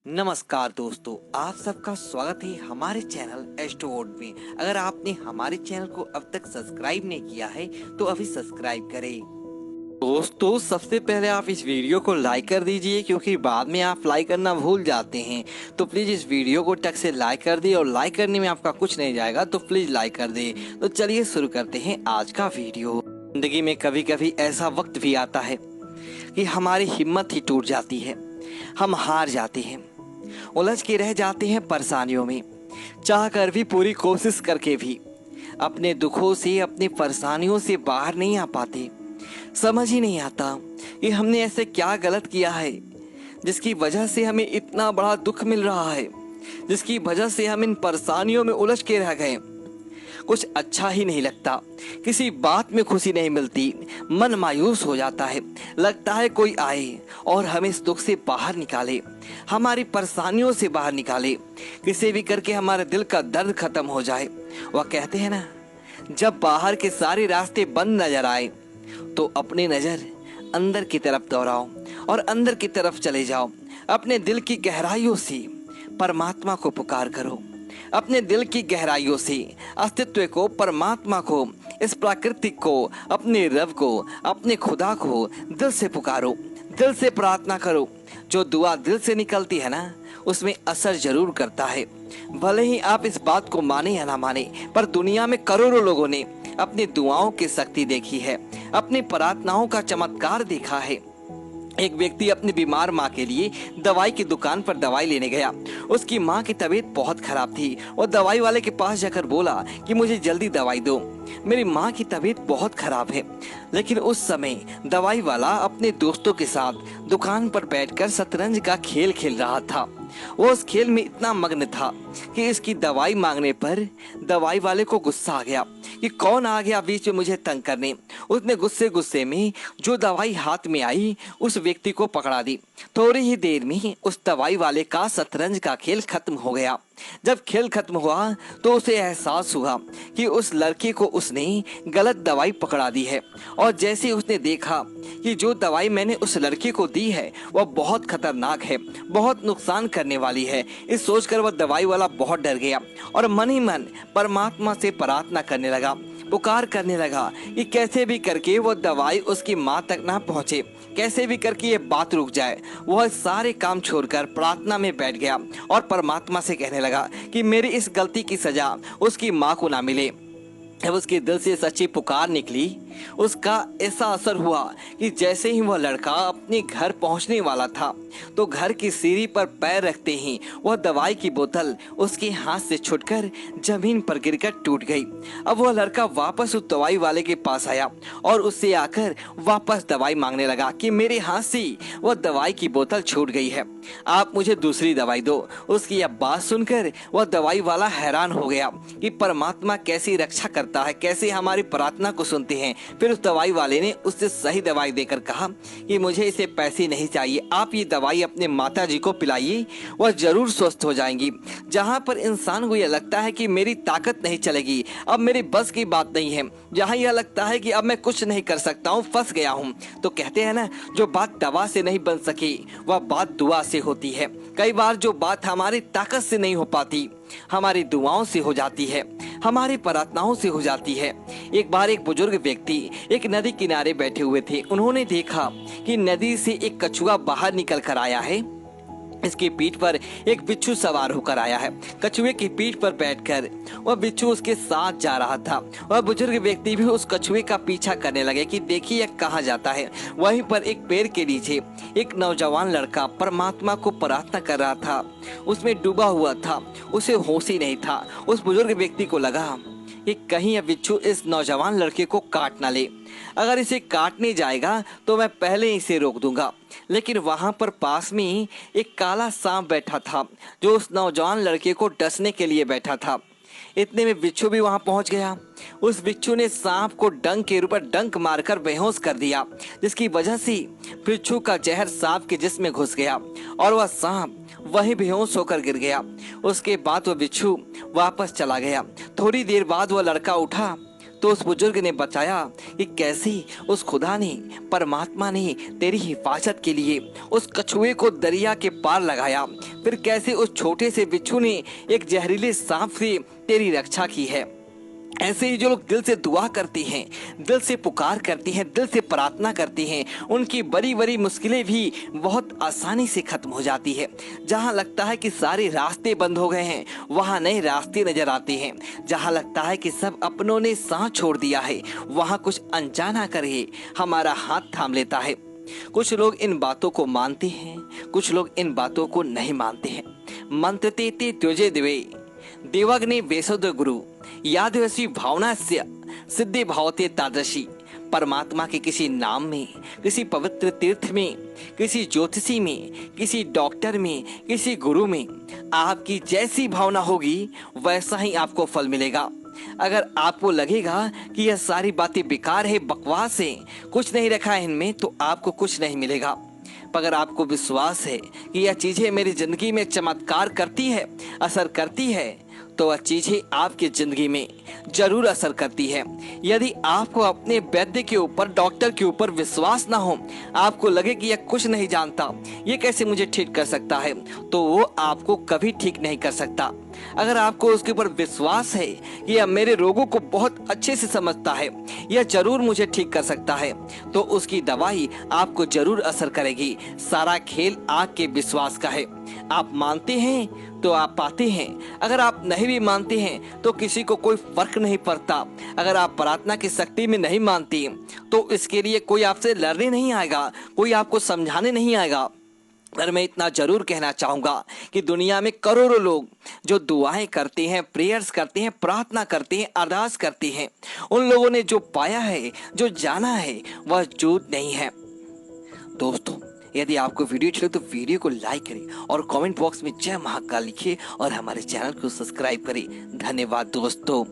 नमस्कार दोस्तों, आप सबका स्वागत है हमारे चैनल एस्ट्रोवर्ड में। अगर आपने हमारे चैनल को अब तक सब्सक्राइब नहीं किया है तो अभी सब्सक्राइब करें। दोस्तों, सबसे पहले आप इस वीडियो को लाइक कर दीजिए, क्योंकि बाद में आप लाइक करना भूल जाते हैं। तो प्लीज इस वीडियो को टक से लाइक कर दिए, और लाइक करने में आपका कुछ नहीं जाएगा, तो प्लीज लाइक कर दे। तो चलिए शुरू करते हैं आज का वीडियो। जिंदगी में कभी कभी ऐसा वक्त भी आता है कि हमारी हिम्मत ही टूट जाती है, हम हार जाते हैं, उलझ के रह जाते हैं परेशानियों में। चाह कर भी, पूरी कोशिश करके भी अपने दुखों से, अपनी परेशानियों से बाहर नहीं आ पाते। समझ ही नहीं आता कि हमने ऐसे क्या गलत किया है जिसकी वजह से हमें इतना बड़ा दुख मिल रहा है, जिसकी वजह से हम इन परेशानियों में उलझ के रह गए। कुछ अच्छा ही नहीं लगता, किसी बात में खुशी नहीं मिलती, मन मायूस हो जाता है। लगता है कोई आए और हमें इस दुख से बाहर निकाले, हमारी परेशानियों से बाहर निकाले, किसी भी करके हमारे दिल का दर्द खत्म हो जाए। वह कहते हैं ना, जब बाहर के सारे रास्ते बंद नजर आए तो अपनी नजर अंदर की तरफ दोहराओ और अंदर की तरफ चले जाओ। अपने दिल की गहराइयों से परमात्मा को पुकार करो, अपने दिल की गहराइयों से अस्तित्व को, परमात्मा को, इस प्राकृतिक को, अपने रब को, अपने खुदा को दिल से पुकारो, दिल से प्रार्थना करो। जो दुआ दिल से निकलती है ना, उसमें असर जरूर करता है। भले ही आप इस बात को माने या ना माने, पर दुनिया में करोड़ों लोगों ने अपनी दुआओं की शक्ति देखी है, अपनी प्रार्थनाओं का चमत्कार देखा है। एक व्यक्ति अपनी बीमार माँ के लिए दवाई की दुकान पर दवाई लेने गया। उसकी माँ की तबीयत बहुत खराब थी। वो दवाई वाले के पास जाकर बोला कि मुझे जल्दी दवाई दो, मेरी माँ की तबीयत बहुत खराब है। लेकिन उस समय दवाई वाला अपने दोस्तों के साथ दुकान पर बैठकर शतरंज का खेल खेल रहा था। वो उस खेल में इतना मग्न था कि इसकी दवाई मांगने पर दवाई वाले को गुस्सा आ गया कि कौन आ गया बीच में मुझे तंग करने। उसने गुस्से गुस्से में जो दवाई हाथ में आई उस व्यक्ति को पकड़ा दी। थोड़ी ही देर में उस दवाई वाले का शतरंज का खेल खत्म हो गया। जब खेल खत्म हुआ तो उसे एहसास हुआ कि उस लड़के को उसने गलत दवाई पकड़ा दी है, और जैसे उसने देखा कि जो दवाई मैंने उस लड़के को दी है वह बहुत खतरनाक है, बहुत नुकसान करने वाली है, इस सोचकर वह दवाई वाला बहुत डर गया और मन ही मन परमात्मा से प्रार्थना करने लगा, पुकार करने लगा कि कैसे भी करके वो दवाई उसकी माँ तक ना पहुँचे, कैसे भी करके ये बात रुक जाए। वह सारे काम छोड़कर प्रार्थना में बैठ गया और परमात्मा से कहने लगा कि मेरी इस गलती की सजा उसकी माँ को ना मिले। जब उसके दिल से सच्ची पुकार निकली, उसका ऐसा असर हुआ कि जैसे ही वह लड़का अपने घर पहुंचने वाला था तो घर की सीढ़ी पर पैर रखते ही वह दवाई की बोतल उसके हाथ से छूटकर जमीन पर गिरकर टूट गई। अब वह लड़का वापस उस दवाई वाले के पास आया और उससे आकर वापस दवाई मांगने लगा कि मेरे हाथ से वह दवाई की बोतल छूट गई है, आप मुझे दूसरी दवाई दो। उसकी यह बात सुनकर वह दवाई वाला हैरान हो गया कि परमात्मा कैसी रक्षा करता है, कैसे हमारी प्रार्थना को सुनते हैं। फिर उस दवाई वाले ने उससे सही दवाई देकर कहा कि मुझे इसे पैसे नहीं चाहिए, आप ये दवाई अपने माता जी को पिलाइए, वह जरूर स्वस्थ हो जाएंगी। जहाँ पर इंसान को यह लगता है कि मेरी ताकत नहीं चलेगी, अब मेरी बस की बात नहीं है, जहाँ यह लगता है कि अब मैं कुछ नहीं कर सकता हूँ, फंस गया हूँ, तो कहते हैं ना, जो बात दवा से नहीं बन सकी वह बात दुआ से होती है। कई बार जो बात हमारी ताकत से नहीं हो पाती, हमारी दुआओं से हो जाती है, हमारी प्रार्थनाओं से हो जाती है। एक बार एक बुजुर्ग व्यक्ति एक नदी किनारे बैठे हुए थे। उन्होंने देखा कि नदी से एक कछुआ बाहर निकल कर आया है। इसकी पीठ पर एक बिच्छू सवार होकर आया है। कछुए की पीठ पर बैठकर वह बिच्छू उसके साथ जा रहा था। वह बुजुर्ग व्यक्ति भी उस कछुए का पीछा करने लगे कि देखिए यह कहाँ जाता है। वहीं पर एक पेड़ के नीचे एक नौजवान लड़का परमात्मा को प्रार्थना कर रहा था, उसमें डूबा हुआ था, उसे होश ही नहीं था। उस बुजुर्ग व्यक्ति को लगा कि कहीं यह बिच्छू इस नौजवान लड़के को काट ना ले, अगर इसे काटने जाएगा तो मैं पहले ही इसे रोक दूंगा। लेकिन वहां पर पास में एक काला सांप बैठा था जो उस नौजवान लड़के को डसने के लिए बैठा था। इतने में बिच्छू भी वहां पहुंच गया। उस बिच्छू ने सांप को डंक के ऊपर डंक मारकर बेहोश कर दिया, जिसकी वजह से बिच्छू का जहर सांप के जिस्म में घुस गया और वह सांप वहीं बेहोश होकर गिर गया। उसके बाद वह बिच्छू वापस चला गया। थोड़ी देर बाद वह लड़का उठा तो उस बुजुर्ग ने बताया कि कैसे उस खुदा ने, परमात्मा ने तेरी हिफाजत के लिए उस कछुए को दरिया के पार लगाया, फिर कैसे उस छोटे से बिच्छू ने एक जहरीले सांप से तेरी रक्षा की है। ऐसे ही जो लोग दिल से दुआ करते हैं, दिल से पुकार करते हैं, दिल से प्रार्थना करते हैं, उनकी बड़ी बड़ी मुश्किलें भी बहुत आसानी से खत्म हो जाती है। जहां लगता है कि सारे रास्ते बंद हो गए हैं, वहां नए रास्ते नजर आते हैं। जहां लगता है कि सब अपनों ने साथ छोड़ दिया है, वहां कुछ अनजाना करे हमारा हाथ थाम लेता है। कुछ लोग इन बातों को मानते हैं, कुछ लोग इन बातों को नहीं मानते हैं। मंत्र ते त्योजे दिवे देवग्ने वेसोद गुरु यादवसी भावना से सिद्धि भावते तादृशी। परमात्मा के किसी नाम में, किसी पवित्र तीर्थ में, किसी ज्योतिषी में, किसी डॉक्टर में, किसी गुरु में आपकी जैसी भावना होगी वैसा ही आपको फल मिलेगा। अगर आपको लगेगा कि यह सारी बातें बेकार है, बकवास है, कुछ नहीं रखा है इनमें, तो आपको कुछ नहीं मिलेगा। पर अगर आपको विश्वास है कि यह चीजें मेरी जिंदगी में चमत्कार करती है, असर करती है, तो वह चीजें आपकी जिंदगी में जरूर असर करती है। यदि आपको अपने वैद्य के ऊपर, डॉक्टर के ऊपर विश्वास ना हो, आपको लगे कि यह कुछ नहीं जानता, ये कैसे मुझे ठीक कर सकता है, तो वो आपको कभी ठीक नहीं कर सकता। अगर आपको उसके ऊपर विश्वास है कि यह मेरे रोगों को बहुत अच्छे से समझता है, यह जरूर मुझे ठीक कर सकता है, तो उसकी दवाई आपको जरूर असर करेगी। सारा खेल आपके विश्वास का है। आप मानते हैं तो आप पाते हैं, अगर आप नहीं भी मानते हैं तो किसी को कोई फर्क नहीं पड़ता। अगर आप प्रार्थना की शक्ति में नहीं मानते तो इसके लिए कोई आपसे लड़ने नहीं आएगा, कोई आपको समझाने नहीं आएगा। पर मैं इतना जरूर कहना चाहूँगा कि दुनिया में करोड़ों लोग जो दुआएं करते हैं, प्रेयर्स करते हैं, प्रार्थना करते हैं, अरदास करते हैं, उन लोगों ने जो पाया है, जो जाना है, वह झूठ नहीं है। दोस्तों, यदि आपको वीडियो अच्छी लगे तो वीडियो को लाइक करें और कमेंट बॉक्स में जय महाकाल लिखिए और हमारे चैनल को सब्सक्राइब करें। धन्यवाद दोस्तों।